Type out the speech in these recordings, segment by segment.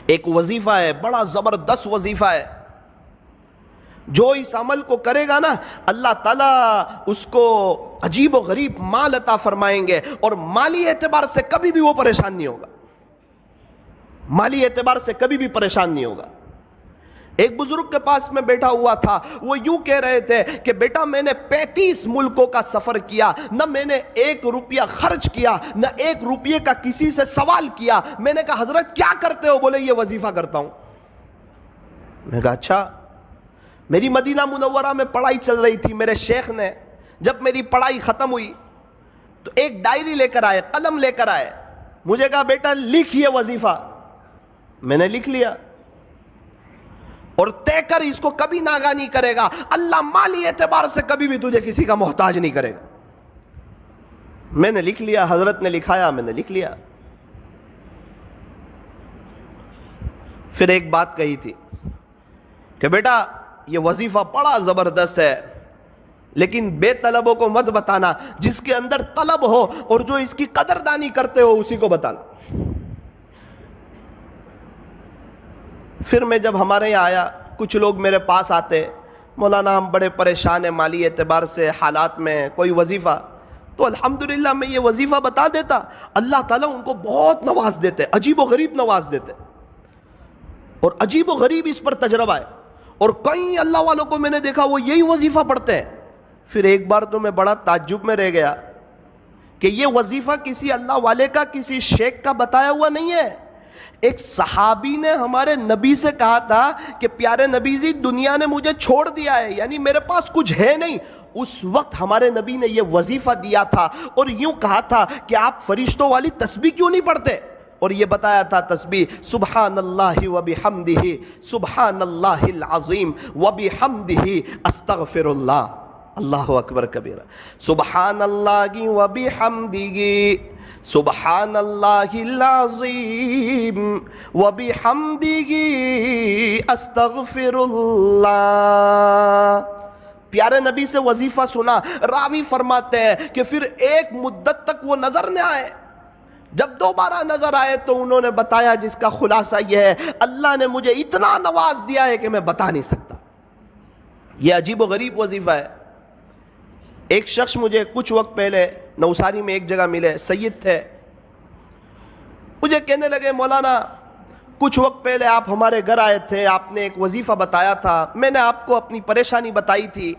ایک وظیفہ ہے، بڑا زبردست وظیفہ ہے، جو اس عمل کو کرے گا نا اللہ تعالیٰ اس کو عجیب و غریب مال عطا فرمائیں گے، اور مالی اعتبار سے کبھی بھی وہ پریشان نہیں ہوگا، مالی اعتبار سے کبھی بھی پریشان نہیں ہوگا۔ ایک بزرگ کے پاس میں بیٹھا ہوا تھا، وہ یوں کہہ رہے تھے کہ بیٹا میں نے 35 ملکوں کا سفر کیا، نہ میں نے 1 روپیہ خرچ کیا، نہ 1 روپیے کا کسی سے سوال کیا۔ میں نے کہا حضرت کیا کرتے ہو؟ بولے یہ وظیفہ کرتا ہوں۔ میں نے کہا اچھا۔ میری مدینہ منورہ میں پڑھائی چل رہی تھی، میرے شیخ نے جب میری پڑھائی ختم ہوئی تو ایک ڈائری لے کر آئے، قلم لے کر آئے، مجھے کہا بیٹا لکھ یہ وظیفہ۔ میں نے لکھ لیا، اور طے کر اس کو کبھی ناغہ نہیں کرے گا، اللہ مالی اعتبار سے کبھی بھی تجھے کسی کا محتاج نہیں کرے گا۔ میں نے لکھ لیا، حضرت نے لکھایا، میں نے لکھ لیا۔ پھر ایک بات کہی تھی کہ بیٹا یہ وظیفہ بڑا زبردست ہے، لیکن بے طلبوں کو مت بتانا، جس کے اندر طلب ہو اور جو اس کی قدردانی کرتے ہو اسی کو بتانا۔ پھر میں جب ہمارے یہاں آیا، کچھ لوگ میرے پاس آتے، مولانا ہم بڑے پریشان ہیں مالی اعتبار سے، حالات میں کوئی وظیفہ، تو الحمدللہ میں یہ وظیفہ بتا دیتا، اللہ تعالیٰ ان کو بہت نواز دیتے، عجیب و غریب نواز دیتے، اور عجیب و غریب اس پر تجربہ ہے، اور کئی اللہ والوں کو میں نے دیکھا وہ یہی وظیفہ پڑھتے ہیں۔ پھر ایک بار تو میں بڑا تعجب میں رہ گیا کہ یہ وظیفہ کسی اللہ والے کا، کسی شیخ کا بتایا ہوا نہیں ہے۔ ایک صحابی نے ہمارے نبی سے کہا تھا کہ پیارے نبی جی دنیا نے مجھے چھوڑ دیا ہے، یعنی میرے پاس کچھ ہے نہیں۔ اس وقت ہمارے نبی نے یہ وظیفہ دیا تھا، اور یوں کہا تھا کہ آپ فرشتوں والی تسبیح کیوں نہیں پڑھتے، اور یہ بتایا تھا تسبیح سبحان اللہ و بحمدہ، سبحان اللہ العظیم و بحمدہ استغفر اللہ، اللہ اکبر کبیرہ، سبحان اللہ و بحمدہ سبحان اللہ العظیم و بحمدہ استغفر اللہ۔ پیارے نبی سے وظیفہ سنا، راوی فرماتے ہیں کہ پھر ایک مدت تک وہ نظر نہ آئے، جب دوبارہ نظر آئے تو انہوں نے بتایا، جس کا خلاصہ یہ ہے اللہ نے مجھے اتنا نواز دیا ہے کہ میں بتا نہیں سکتا۔ یہ عجیب و غریب وظیفہ ہے۔ ایک شخص مجھے کچھ وقت پہلے نوساری میں ایک جگہ ملے، سید تھے، مجھے کہنے لگے مولانا کچھ وقت پہلے آپ ہمارے گھر آئے تھے، آپ نے ایک وظیفہ بتایا تھا، میں نے آپ کو اپنی پریشانی بتائی تھی،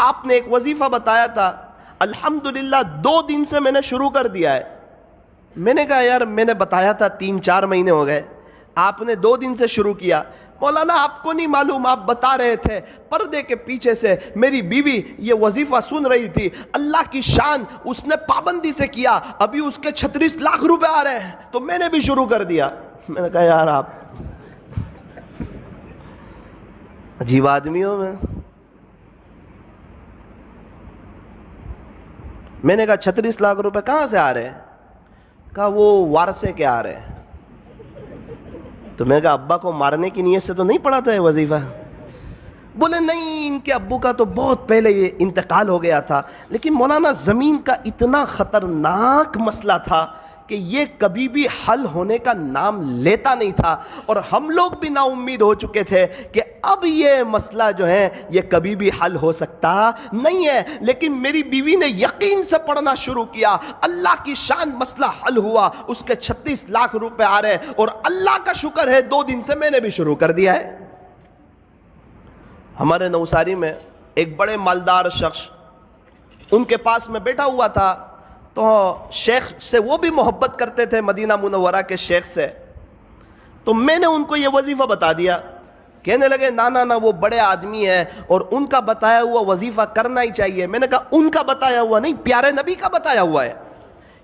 آپ نے ایک وظیفہ بتایا تھا، الحمدللہ 2 دن سے میں نے شروع کر دیا ہے۔ میں نے کہا یار میں نے بتایا تھا 3-4 مہینے ہو گئے، آپ نے 2 دن سے شروع کیا۔ مولانا آپ کو نہیں معلوم، آپ بتا رہے تھے پردے کے پیچھے سے میری بیوی یہ وظیفہ سن رہی تھی، اللہ کی شان اس نے پابندی سے کیا، ابھی اس کے 36 لاکھ روپے آ رہے ہیں، تو میں نے بھی شروع کر دیا۔ میں نے کہا یار آپ عجیب آدمی ہو۔ میں نے کہا 36 لاکھ روپے کہاں سے آ رہے ہیں؟ کہا وہ وارثے کے آ رہے ہیں۔ تو میں نے کہا ابا کو مارنے کی نیت سے تو نہیں پڑھا تھا یہ وظیفہ؟ بولے نہیں، ان کے ابو کا تو بہت پہلے یہ انتقال ہو گیا تھا، لیکن مولانا زمین کا اتنا خطرناک مسئلہ تھا کہ یہ کبھی بھی حل ہونے کا نام لیتا نہیں تھا، اور ہم لوگ بھی نا امید ہو چکے تھے کہ اب یہ مسئلہ جو ہے یہ کبھی بھی حل ہو سکتا نہیں ہے، لیکن میری بیوی نے یقین سے پڑھنا شروع کیا، اللہ کی شان مسئلہ حل ہوا، اس کے 36 لاکھ روپے آ رہے، اور اللہ کا شکر ہے 2 دن سے میں نے بھی شروع کر دیا ہے۔ ہمارے نوساری میں ایک بڑے مالدار شخص ان کے پاس میں بیٹھا ہوا تھا، تو شیخ سے وہ بھی محبت کرتے تھے، مدینہ منورہ کے شیخ سے، تو میں نے ان کو یہ وظیفہ بتا دیا۔ کہنے لگے نا وہ بڑے آدمی ہیں اور ان کا بتایا ہوا وظیفہ کرنا ہی چاہیے۔ میں نے کہا ان کا بتایا ہوا نہیں، پیارے نبی کا بتایا ہوا ہے،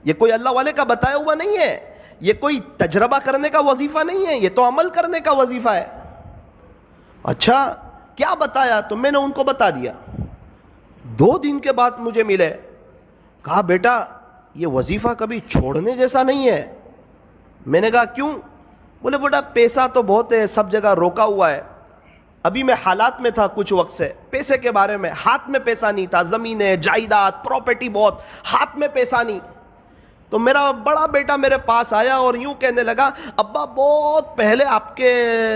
یہ کوئی اللہ والے کا بتایا ہوا نہیں ہے، یہ کوئی تجربہ کرنے کا وظیفہ نہیں ہے، یہ تو عمل کرنے کا وظیفہ ہے۔ اچھا کیا بتایا؟ تو میں نے ان کو بتا دیا۔ 2 دن کے بعد مجھے ملے، کہا بیٹا یہ وظیفہ کبھی چھوڑنے جیسا نہیں ہے۔ میں نے کہا کیوں؟ بولے بیٹا پیسہ تو بہت ہے، سب جگہ روکا ہوا ہے، ابھی میں حالات میں تھا کچھ وقت سے، پیسے کے بارے میں ہاتھ میں پیسہ نہیں تھا، زمینیں جائیداد پراپرٹی بہت، ہاتھ میں پیسہ نہیں، تو میرا بڑا بیٹا میرے پاس آیا اور یوں کہنے لگا ابا بہت پہلے آپ کے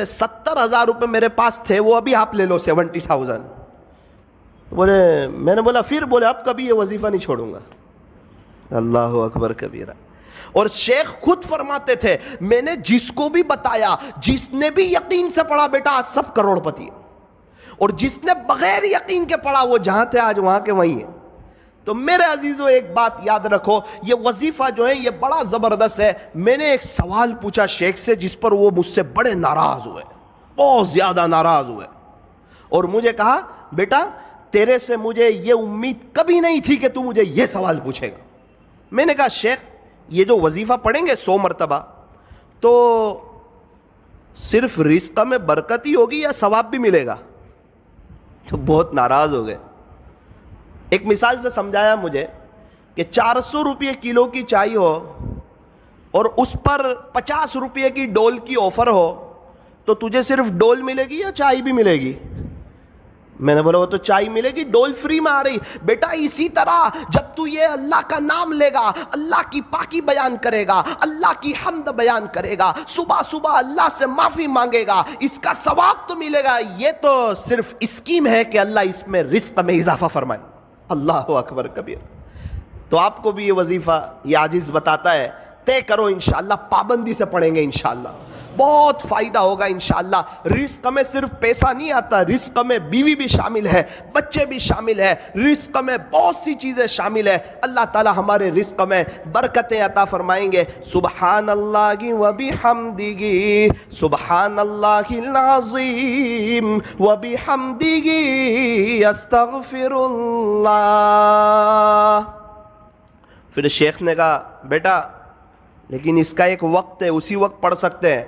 70,000 روپے میرے پاس تھے، وہ ابھی آپ لے لو 70,000۔ بولے، میں نے بولا پھر؟ بولے اب کبھی یہ وظیفہ نہیں چھوڑوں گا۔ اللہ اکبر کبیرہ۔ اور شیخ خود فرماتے تھے میں نے جس کو بھی بتایا، جس نے بھی یقین سے پڑھا بیٹا آج سب کروڑ پتی ہے، اور جس نے بغیر یقین کے پڑھا وہ جہاں تھے آج وہاں کے وہیں ہیں۔ تو میرے عزیزوں ایک بات یاد رکھو، یہ وظیفہ جو ہے یہ بڑا زبردست ہے۔ میں نے ایک سوال پوچھا شیخ سے جس پر وہ مجھ سے بڑے ناراض ہوئے، بہت زیادہ ناراض ہوئے، اور مجھے کہا بیٹا تیرے سے مجھے یہ امید کبھی نہیں تھی کہ تو مجھے یہ سوال پوچھے گا۔ میں نے کہا شیخ یہ جو وظیفہ پڑھیں گے 100 مرتبہ تو صرف رزق میں برکت ہی ہوگی یا ثواب بھی ملے گا؟ تو بہت ناراض ہو گئے۔ ایک مثال سے سمجھایا مجھے کہ 400 روپے کلو کی چائے ہو اور اس پر 50 روپے کی ڈول کی آفر ہو تو تجھے صرف ڈول ملے گی یا چائے بھی ملے گی؟ میں نے بولا وہ تو چائے ملے گی، ڈول فری میں آ رہی۔ بیٹا اسی طرح جب تو یہ اللہ کا نام لے گا، اللہ کی پاکی بیان کرے گا، اللہ کی حمد بیان کرے گا، صبح صبح اللہ سے معافی مانگے گا، اس کا ثواب تو ملے گا۔ یہ تو صرف اسکیم ہے کہ اللہ اس میں رزق میں اضافہ فرمائے۔ اللہ اکبر کبیر۔ تو آپ کو بھی یہ وظیفہ یہ عاجز بتاتا ہے، طے کرو انشاءاللہ، پابندی سے پڑھیں گے انشاءاللہ، بہت فائدہ ہوگا انشاءاللہ۔ رزق میں صرف پیسہ نہیں آتا، رزق میں بیوی بھی شامل ہے، بچے بھی شامل ہے، رزق میں بہت سی چیزیں شامل ہے۔ اللہ تعالی ہمارے رزق میں برکتیں عطا فرمائیں گے۔ سبحان اللہ و بحمدہ، سبحان اللہ العظیم و بحمدہ، استغفر اللہ۔ پھر شیخ نے کہا بیٹا لیکن اس کا ایک وقت ہے، اسی وقت پڑھ سکتے ہیں،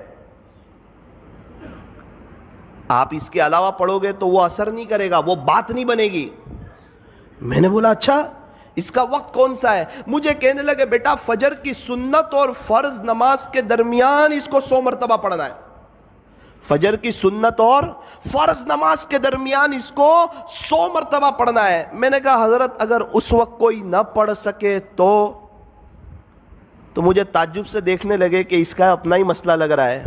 آپ اس کے علاوہ پڑھو گے تو وہ اثر نہیں کرے گا، وہ بات نہیں بنے گی۔ میں نے بولا اچھا اس کا وقت کون سا ہے؟ مجھے کہنے لگے بیٹا فجر کی سنت اور فرض نماز کے درمیان اس کو 100 مرتبہ پڑھنا ہے، فجر کی سنت اور فرض نماز کے درمیان اس کو 100 مرتبہ پڑھنا ہے۔ میں نے کہا حضرت اگر اس وقت کوئی نہ پڑھ سکے تو مجھے تعجب سے دیکھنے لگے کہ اس کا اپنا ہی مسئلہ لگ رہا ہے۔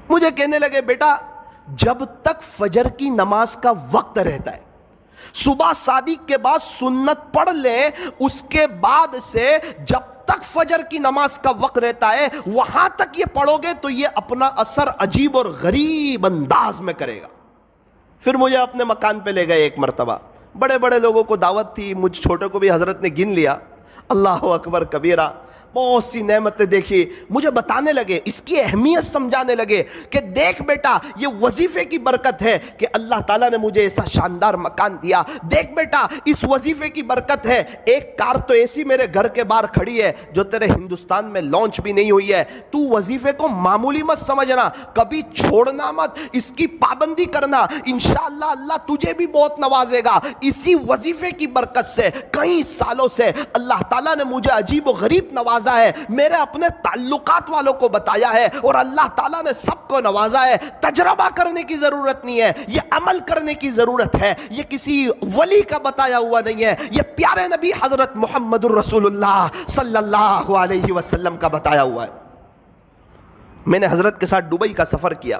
مجھے کہنے لگے بیٹا جب تک فجر کی نماز کا وقت رہتا ہے، صبح صادق کے بعد سنت پڑھ لیں، اس کے بعد سے جب تک فجر کی نماز کا وقت رہتا ہے وہاں تک یہ پڑھو گے تو یہ اپنا اثر عجیب اور غریب انداز میں کرے گا۔ پھر مجھے اپنے مکان پہ لے گئے ایک مرتبہ، بڑے بڑے لوگوں کو دعوت تھی، مجھ چھوٹے کو بھی حضرت نے گن لیا۔ اللہ اکبر کبیرہ، بہت سی نعمتیں دیکھی، مجھے بتانے لگے، اس کی اہمیت سمجھانے لگے کہ دیکھ بیٹا یہ وظیفے کی برکت ہے کہ اللہ تعالیٰ نے مجھے ایسا شاندار مکان دیا، دیکھ بیٹا اس وظیفے کی برکت ہے، ایک کار تو ایسی میرے گھر کے باہر کھڑی ہے جو تیرے ہندوستان میں لانچ بھی نہیں ہوئی ہے، تو وظیفے کو معمولی مت سمجھنا، کبھی چھوڑنا مت، اس کی پابندی کرنا، انشاءاللہ اللہ تجھے بھی بہت نوازے گا۔ اسی وظیفے کی برکت سے کئی سالوں سے اللہ تعالیٰ نے مجھے عجیب و غریب نوازا ہے، میرے اپنے تعلقات والوں کو بتایا ہے، اور اللہ تعالیٰ نے سب کو نوازا ہے۔ تجربہ کرنے کی ضرورت نہیں ہے، یہ عمل کرنے کی ضرورت ہے، یہ کسی ولی کا بتایا ہوا نہیں ہے، یہ پیارے نبی حضرت محمد الرسول اللہ صلی اللہ علیہ وسلم کا بتایا ہوا ہے۔ میں نے حضرت کے ساتھ دبئی کا سفر کیا،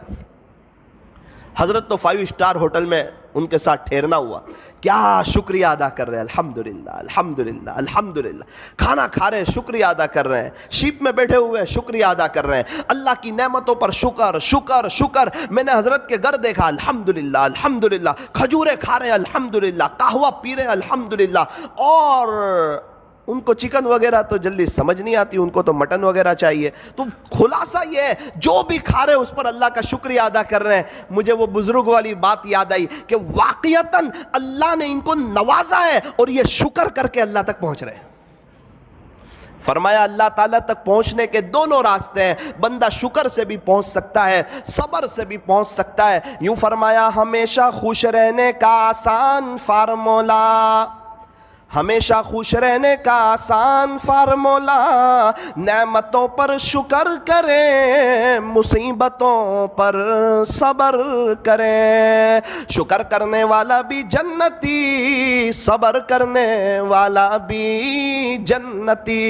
حضرت تو 5 اسٹار ہوٹل میں ان کے ساتھ ٹھہرنا ہوا، کیا شکریہ ادا کر رہے ہیں، الحمدللہ الحمدللہ الحمدللہ، کھانا کھا رہے ہیں شکریہ ادا کر رہے ہیں، شیپ میں بیٹھے ہوئے شکریہ ادا کر رہے ہیں، اللہ کی نعمتوں پر شکر شکر شکر۔ میں نے حضرت کے گھر دیکھا، الحمدللہ الحمدللہ، کھجورے کھا رہے ہیں الحمدللہ، قہوہ پی رہے ہیں الحمدللہ، اور ان کو چکن وغیرہ تو جلدی سمجھ نہیں آتی، ان کو تو مٹن وغیرہ چاہیے۔ تو خلاصہ یہ ہے جو بھی کھا رہے ہیں اس پر اللہ کا شکریہ ادا کر رہے ہیں۔ مجھے وہ بزرگ والی بات یاد آئی کہ واقعتاً اللہ نے ان کو نوازا ہے اور یہ شکر کر کے اللہ تک پہنچ رہے ہیں۔ فرمایا اللہ تعالیٰ تک پہنچنے کے دونوں راستے ہیں، بندہ شکر سے بھی پہنچ سکتا ہے، صبر سے بھی پہنچ سکتا ہے۔ یوں فرمایا ہمیشہ خوش رہنے کا آسان فارمولا، ہمیشہ خوش رہنے کا آسان فارمولا، نعمتوں پر شکر کریں، مصیبتوں پر صبر کریں، شکر کرنے والا بھی جنتی، صبر کرنے والا بھی جنتی۔